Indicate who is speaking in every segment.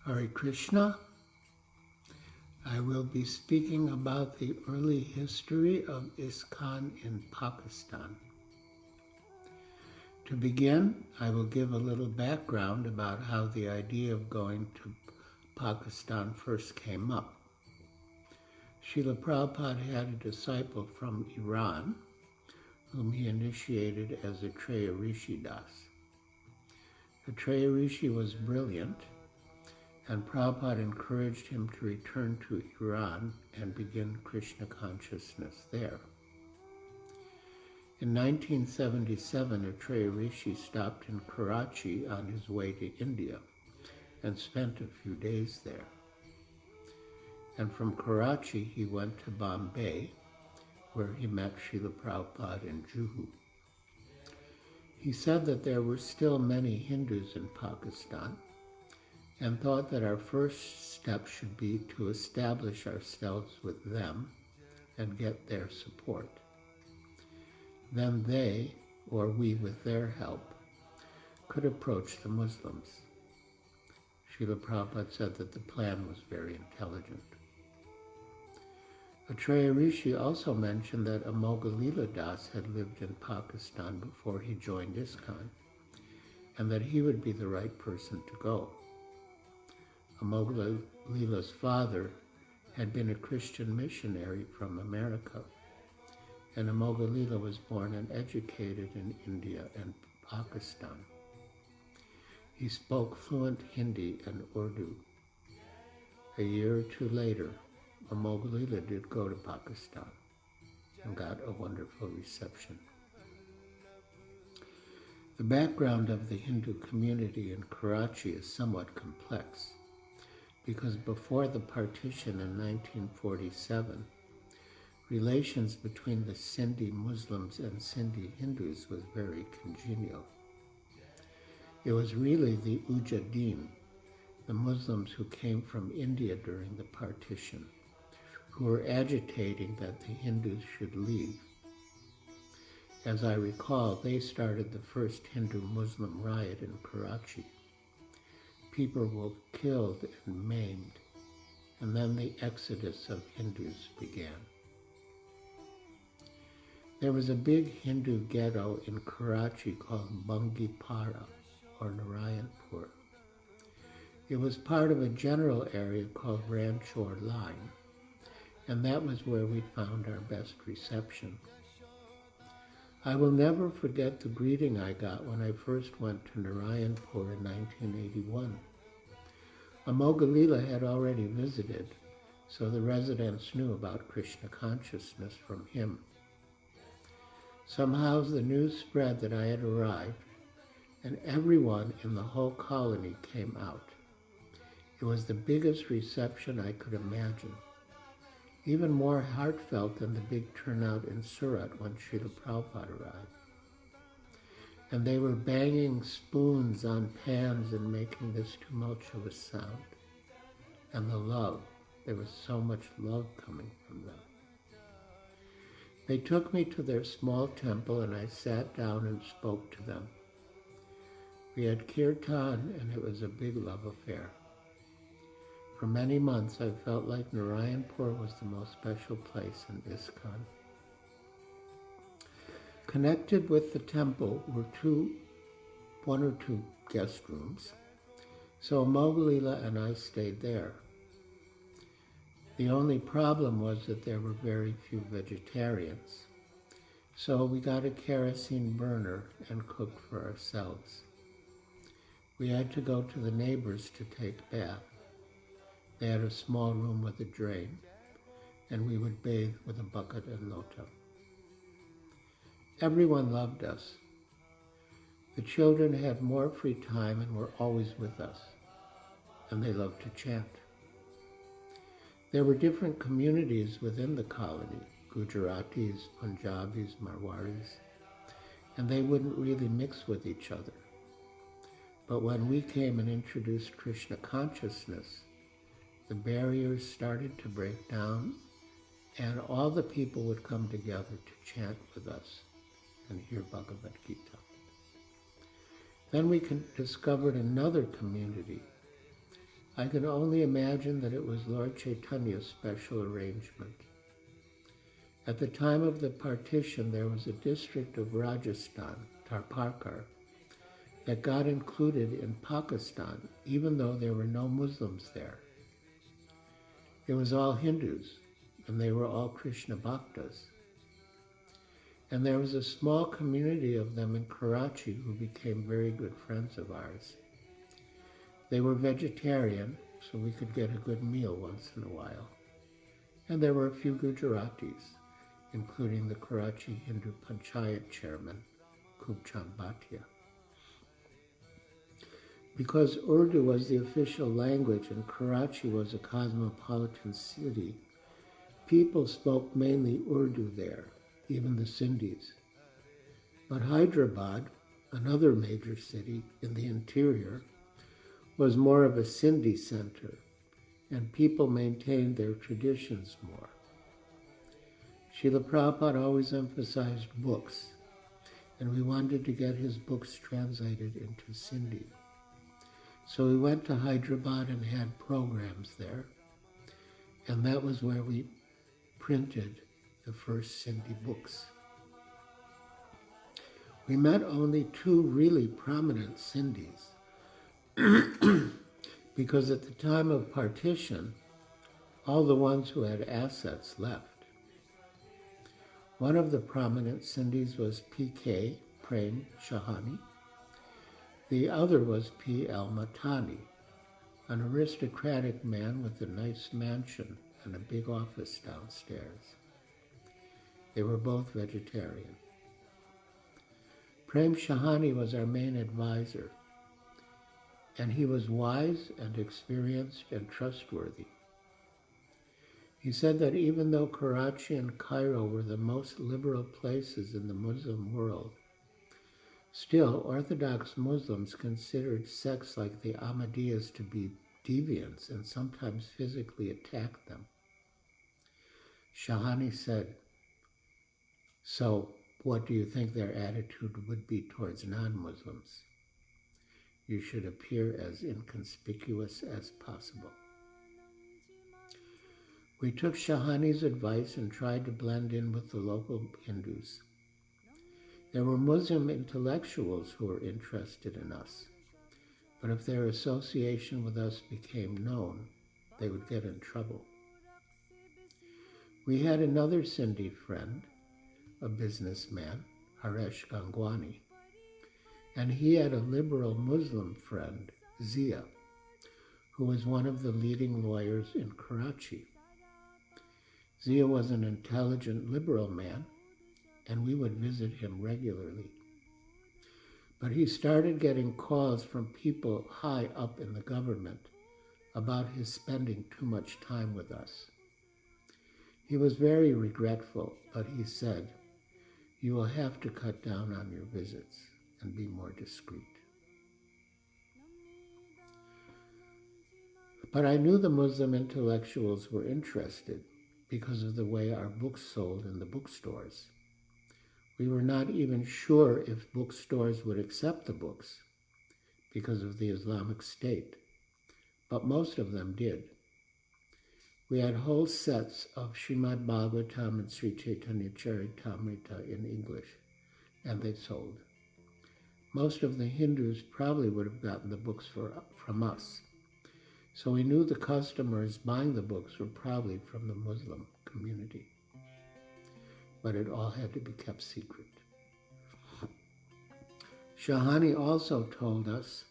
Speaker 1: Hare Krishna. I will be speaking about the early history of ISKCON in Pakistan. To begin, I will give a little background about how the idea of going to Pakistan first came up. Srila Prabhupada had a disciple from Iran, whom he initiated as Atreya Rishi Das. Atreya Rishi was brilliant, and Prabhupada encouraged him to return to Iran and begin Krishna consciousness there. In 1977, Atreya Rishi stopped in Karachi on his way to India and spent a few days there. And from Karachi, he went to Bombay, where he met Srila Prabhupada in Juhu. He said that there were still many Hindus in Pakistan, and thought that our first step should be to establish ourselves with them and get their support. Then they, or we with their help, could approach the Muslims. Srila Prabhupada said that the plan was very intelligent. Atreya Rishi also mentioned that Amoghadleela Das had lived in Pakistan before he joined ISKCON, and that he would be the right person to go. Amoghadleela's father had been a Christian missionary from America, and Amoghadleela was born and educated in India and Pakistan. He spoke fluent Hindi and Urdu. A year or two later, Amoghadleela did go to Pakistan and got a wonderful reception. The background of the Hindu community in Karachi is somewhat complex, because before the partition in 1947, relations between the Sindhi Muslims and Sindhi Hindus was very congenial. It was really the Ujadin, the Muslims who came from India during the partition, who were agitating that the Hindus should leave. As I recall, they started the first Hindu-Muslim riot in Karachi. People were killed and maimed, and then the exodus of Hindus began. There was a big Hindu ghetto in Karachi called Bangipara, or Narayanpur. It was part of a general area called Ranchor Line, and that was where we found our best reception. I will never forget the greeting I got when I first went to Narayanpur in 1981. Amoghadleela had already visited, so the residents knew about Krishna consciousness from him. Somehow the news spread that I had arrived, and everyone in the whole colony came out. It was the biggest reception I could imagine, even more heartfelt than the big turnout in Surat when Srila Prabhupada arrived. And they were banging spoons on pans and making this tumultuous sound. And the love, there was so much love coming from them. They took me to their small temple, and I sat down and spoke to them. We had kirtan, and it was a big love affair. For many months, I felt like Narayanpur was the most special place in ISKCON. Connected with the temple were one or two guest rooms, so Amoghadleela and I stayed there. The only problem was that there were very few vegetarians, so we got a kerosene burner and cooked for ourselves. We had to go to the neighbors to take bath. They had a small room with a drain, and we would bathe with a bucket and lota. Everyone loved us. The children had more free time and were always with us, and they loved to chant. There were different communities within the colony, Gujaratis, Punjabis, Marwaris, and they wouldn't really mix with each other. But when we came and introduced Krishna consciousness, the barriers started to break down, and all the people would come together to chant with us and hear Bhagavad Gita. Then we discovered another community I can only imagine that it was Lord Chaitanya's special arrangement. At the time of the partition, there was a district of Rajasthan, Tarparkar, that got included in Pakistan, even though there were no Muslims there. It was all Hindus, and they were all Krishna Bhaktas. And there was a small community of them in Karachi who became very good friends of ours. They were vegetarian, so we could get a good meal once in a while. And there were a few Gujaratis, including the Karachi Hindu Panchayat chairman, Kubchand Bhatia. Because Urdu was the official language and Karachi was a cosmopolitan city, people spoke mainly Urdu there, even the Sindhis. But Hyderabad, another major city in the interior, was more of a Sindhi center, and people maintained their traditions more. Srila Prabhupada always emphasized books, and we wanted to get his books translated into Sindhi. So we went to Hyderabad and had programs there, and that was where we printed the first Sindhi books. We met only two really prominent Sindhis, because at the time of partition, all the ones who had assets left. One of the prominent Sindhis was P.K. Prem Shahani. The other was P.L. Matani, an aristocratic man with a nice mansion and a big office downstairs. They were both vegetarian. Prem Shahani was our main advisor, and he was wise and experienced and trustworthy. He said that even though Karachi and Cairo were the most liberal places in the Muslim world, still Orthodox Muslims considered sects like the Ahmadiyas to be deviants and sometimes physically attacked them. Shahani said, "So what do you think their attitude would be towards non-Muslims? You should appear as inconspicuous as possible." We took Shahani's advice and tried to blend in with the local Hindus. There were Muslim intellectuals who were interested in us, but if their association with us became known, they would get in trouble. We had another Sindhi friend, a businessman, Haresh Gangwani, and he had a liberal Muslim friend, Zia, who was one of the leading lawyers in Karachi. Zia was an intelligent liberal man, and we would visit him regularly. But he started getting calls from people high up in the government about his spending too much time with us. He was very regretful, but he said, "You will have to cut down on your visits and be more discreet." But I knew the Muslim intellectuals were interested because of the way our books sold in the bookstores. We were not even sure if bookstores would accept the books because of the Islamic State, but most of them did. We had whole sets of Srimad Bhagavatam and Sri Chaitanya Charitamrita in English, and they sold. Most of the Hindus probably would have gotten the books from us, so we knew the customers buying the books were probably from the Muslim community. But it all had to be kept secret. Shahani also told us,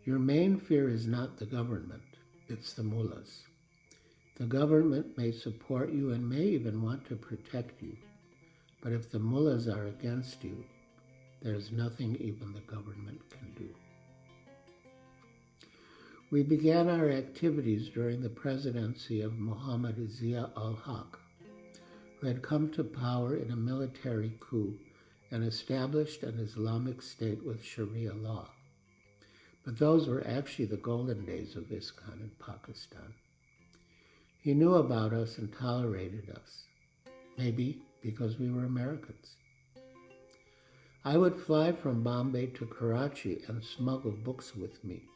Speaker 1: "Your main fear is not the government, it's the mullahs. The government may support you and may even want to protect you, but if the mullahs are against you, there's nothing even the government can do." We began our activities during the presidency of Muhammad Zia al-Haq, who had come to power in a military coup and established an Islamic state with Sharia law. But those were actually the golden days of ISKCON in Pakistan. He knew about us and tolerated us, maybe because we were Americans. I would fly from Bombay to Karachi and smuggle books with me,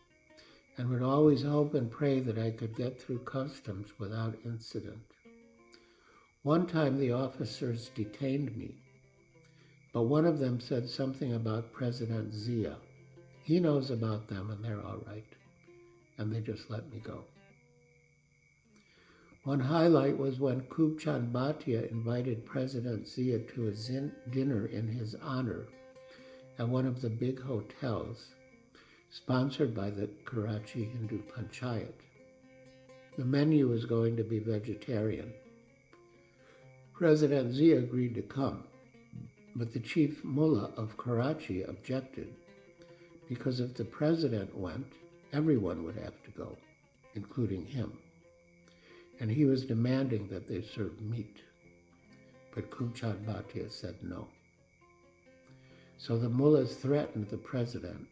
Speaker 1: and would always hope and pray that I could get through customs without incident. One time the officers detained me, but one of them said something about President Zia. He knows about them and they're all right, and they just let me go. One highlight was when Kubchan Bhatia invited President Zia to a dinner in his honor at one of the big hotels sponsored by the Karachi Hindu Panchayat. The menu was going to be vegetarian. President Zia agreed to come, but the chief mullah of Karachi objected because if the president went, everyone would have to go, including him. And he was demanding that they serve meat. But Kubchan Bhatia said no. So the mullahs threatened the president,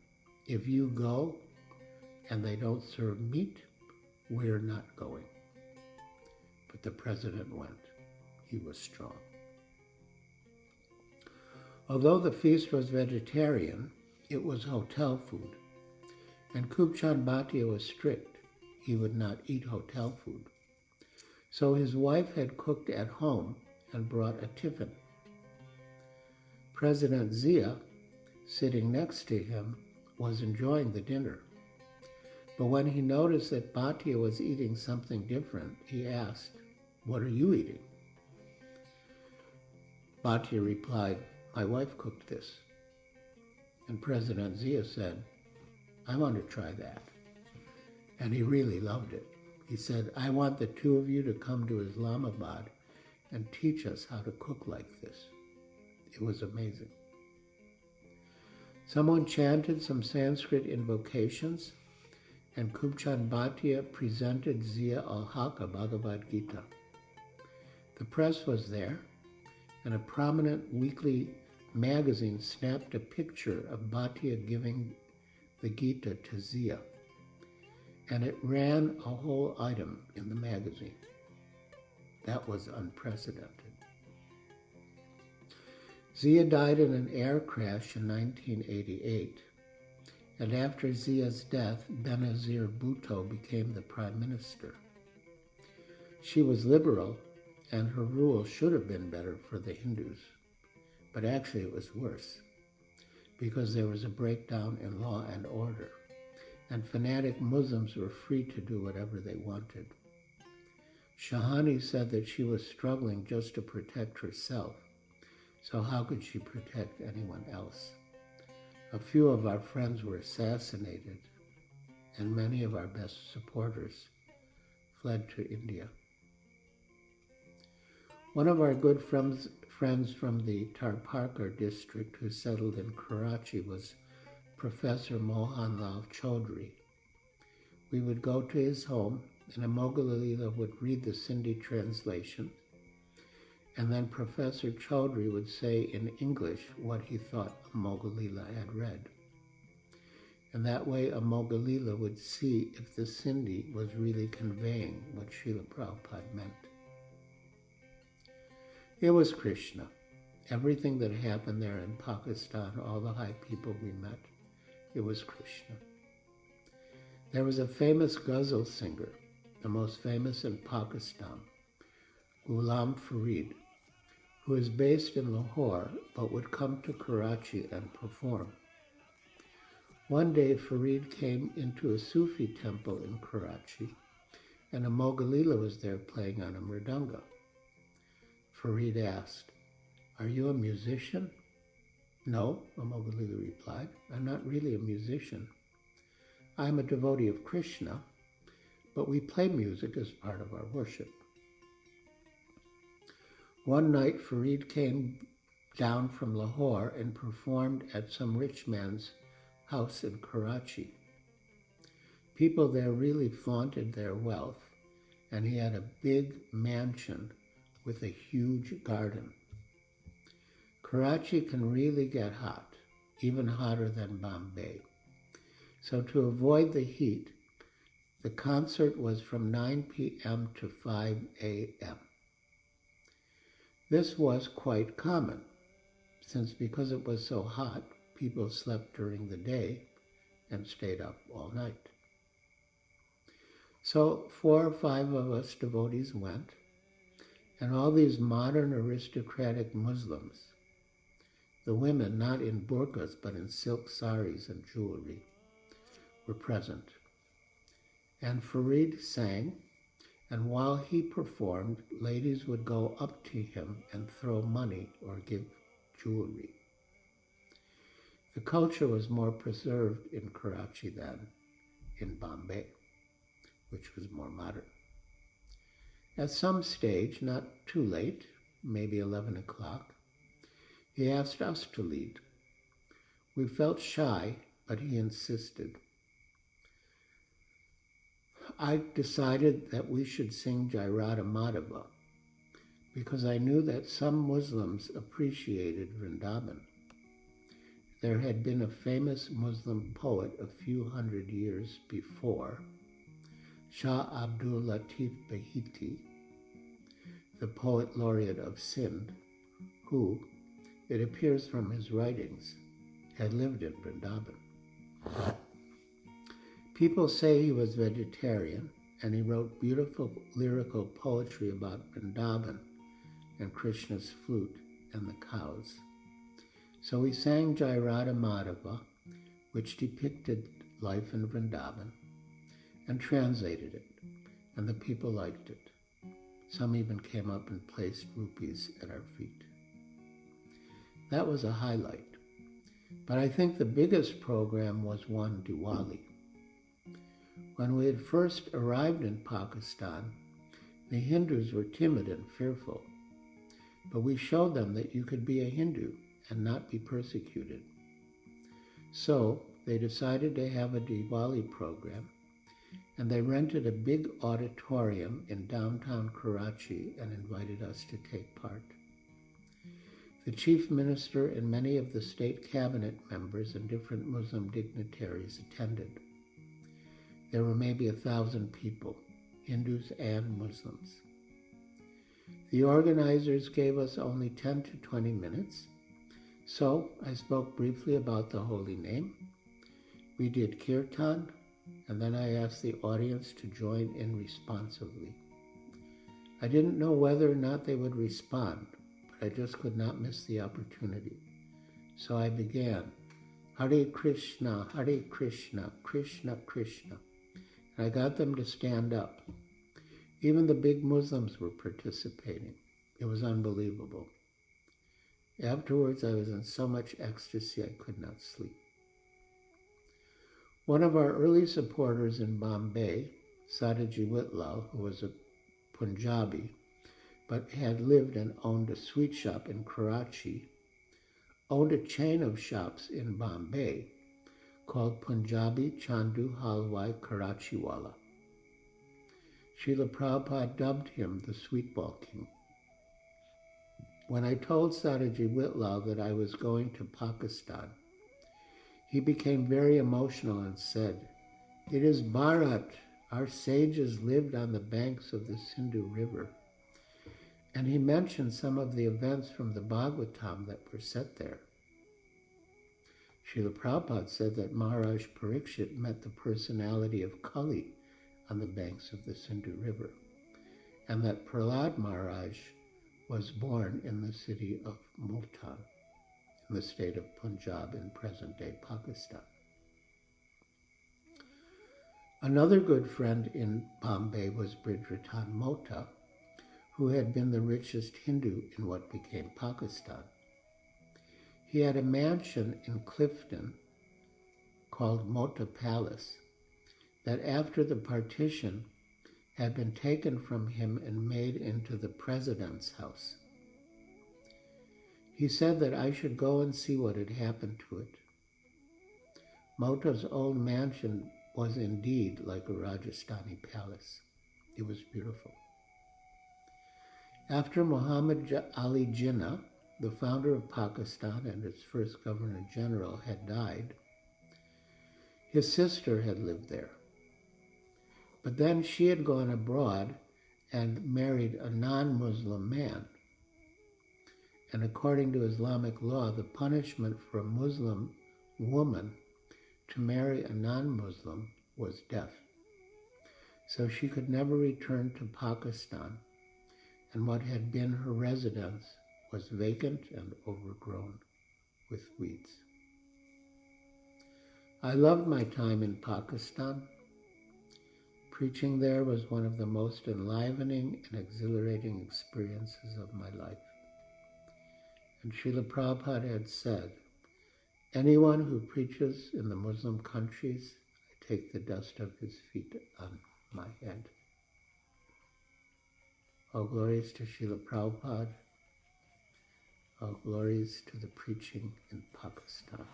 Speaker 1: if you go and they don't serve meat, we're not going. But the president went. He was strong. Although the feast was vegetarian, it was hotel food. And Kubchan Bhatia was strict. He would not eat hotel food. So his wife had cooked at home and brought a tiffin. President Zia, sitting next to him, was enjoying the dinner. But when he noticed that Bhatia was eating something different, he asked, "What are you eating?" Bhatia replied, "My wife cooked this." And President Zia said, "I want to try that." And he really loved it. He said, "I want the two of you to come to Islamabad and teach us how to cook like this." It was amazing. Someone chanted some Sanskrit invocations, and Kubchan Bhatia presented Zia al-Haq a Bhagavad Gita. The press was there, and a prominent weekly magazine snapped a picture of Bhatia giving the Gita to Zia, and it ran a whole item in the magazine. That was unprecedented. Zia died in an air crash in 1988, and after Zia's death, Benazir Bhutto became the prime minister. She was liberal, and her rule should have been better for the Hindus, but actually it was worse, because there was a breakdown in law and order, and fanatic Muslims were free to do whatever they wanted. Shahani said that she was struggling just to protect herself, so how could she protect anyone else? A few of our friends were assassinated, and many of our best supporters fled to India. One of our good friends from the Tarparkar district who settled in Karachi was Professor Mohanlal Chaudhry. We would go to his home, and a Mogalila would read the Sindhi translation, and then Professor Chaudhry would say in English what he thought a Mogalila had read. And that way a Mogalila would see if the Sindhi was really conveying what Srila Prabhupada meant. It was Krishna. Everything that happened there in Pakistan, all the high people we met, it was Krishna. There was a famous ghazal singer, the most famous in Pakistan, Ghulam Farid, who is based in Lahore but would come to Karachi and perform. One day Farid came into a Sufi temple in Karachi, and a Mogalila was there playing on a mridanga. Farid asked, "Are you a musician?" "No," a Mogalila replied, "I'm not really a musician. I'm a devotee of Krishna, but we play music as part of our worship." One night, Farid came down from Lahore and performed at some rich man's house in Karachi. People there really flaunted their wealth, and he had a big mansion with a huge garden. Karachi can really get hot, even hotter than Bombay. So to avoid the heat, the concert was from 9 p.m. to 5 a.m. This was quite common, since because it was so hot, people slept during the day and stayed up all night. So 4 or 5 of us devotees went, and all these modern aristocratic Muslims, the women not in burqas but in silk saris and jewelry, were present. And Farid sang, and while he performed, ladies would go up to him and throw money or give jewelry. The culture was more preserved in Karachi than in Bombay, which was more modern. At some stage, not too late, maybe 11 o'clock, he asked us to lead. We felt shy, but he insisted. I decided that we should sing Jairata Madhava because I knew that some Muslims appreciated Vrindavan. There had been a famous Muslim poet a few hundred years before, Shah Abdul Latif Behiti, the poet laureate of Sindh, who, it appears from his writings, had lived in Vrindavan. People say he was vegetarian, and he wrote beautiful lyrical poetry about Vrindavan and Krishna's flute and the cows. So we sang Jairata Madhava, which depicted life in Vrindavan, and translated it, and the people liked it. Some even came up and placed rupees at our feet. That was a highlight. But I think the biggest program was one Diwali. When we had first arrived in Pakistan, the Hindus were timid and fearful, but we showed them that you could be a Hindu and not be persecuted. So they decided to have a Diwali program, and they rented a big auditorium in downtown Karachi and invited us to take part. The chief minister and many of the state cabinet members and different Muslim dignitaries attended. There were maybe 1,000 people, Hindus and Muslims. The organizers gave us only 10 to 20 minutes, so I spoke briefly about the holy name. We did kirtan, and then I asked the audience to join in responsively. I didn't know whether or not they would respond, but I just could not miss the opportunity. So I began, Hare Krishna, Krishna Krishna. And I got them to stand up. Even the big Muslims were participating. It was unbelievable. Afterwards, I was in so much ecstasy I could not sleep. One of our early supporters in Bombay, Sadaji Whitlaw, who was a Punjabi, but had lived and owned a sweet shop in Karachi, owned a chain of shops in Bombay called Punjabi Chandu Halwai Karachiwala. Srila Prabhupada dubbed him the Sweetball King. When I told Sadaji Whitlaw that I was going to Pakistan, he became very emotional and said, "It is Bharat. Our sages lived on the banks of the Sindhu River." And he mentioned some of the events from the Bhagavatam that were set there. Srila Prabhupada said that Maharaj Parikshit met the personality of Kali on the banks of the Sindhu River, and that Prahlad Maharaj was born in the city of Multan, in the state of Punjab in present-day Pakistan. Another good friend in Bombay was Bridgerton Mota, who had been the richest Hindu in what became Pakistan. He had a mansion in Clifton called Mota Palace that after the partition had been taken from him and made into the president's house. He said that I should go and see what had happened to it. Mota's old mansion was indeed like a Rajasthani palace. It was beautiful. After Muhammad Ali Jinnah, the founder of Pakistan and its first Governor General, had died, his sister had lived there. But then she had gone abroad and married a non-Muslim man. And according to Islamic law, the punishment for a Muslim woman to marry a non-Muslim was death. So she could never return to Pakistan, and what had been her residence was vacant and overgrown with weeds. I loved my time in Pakistan. Preaching there was one of the most enlivening and exhilarating experiences of my life. And Srila Prabhupada had said, anyone who preaches in the Muslim countries, I take the dust of his feet on my head. All glories to Srila Prabhupada. All glories to the preaching in Pakistan.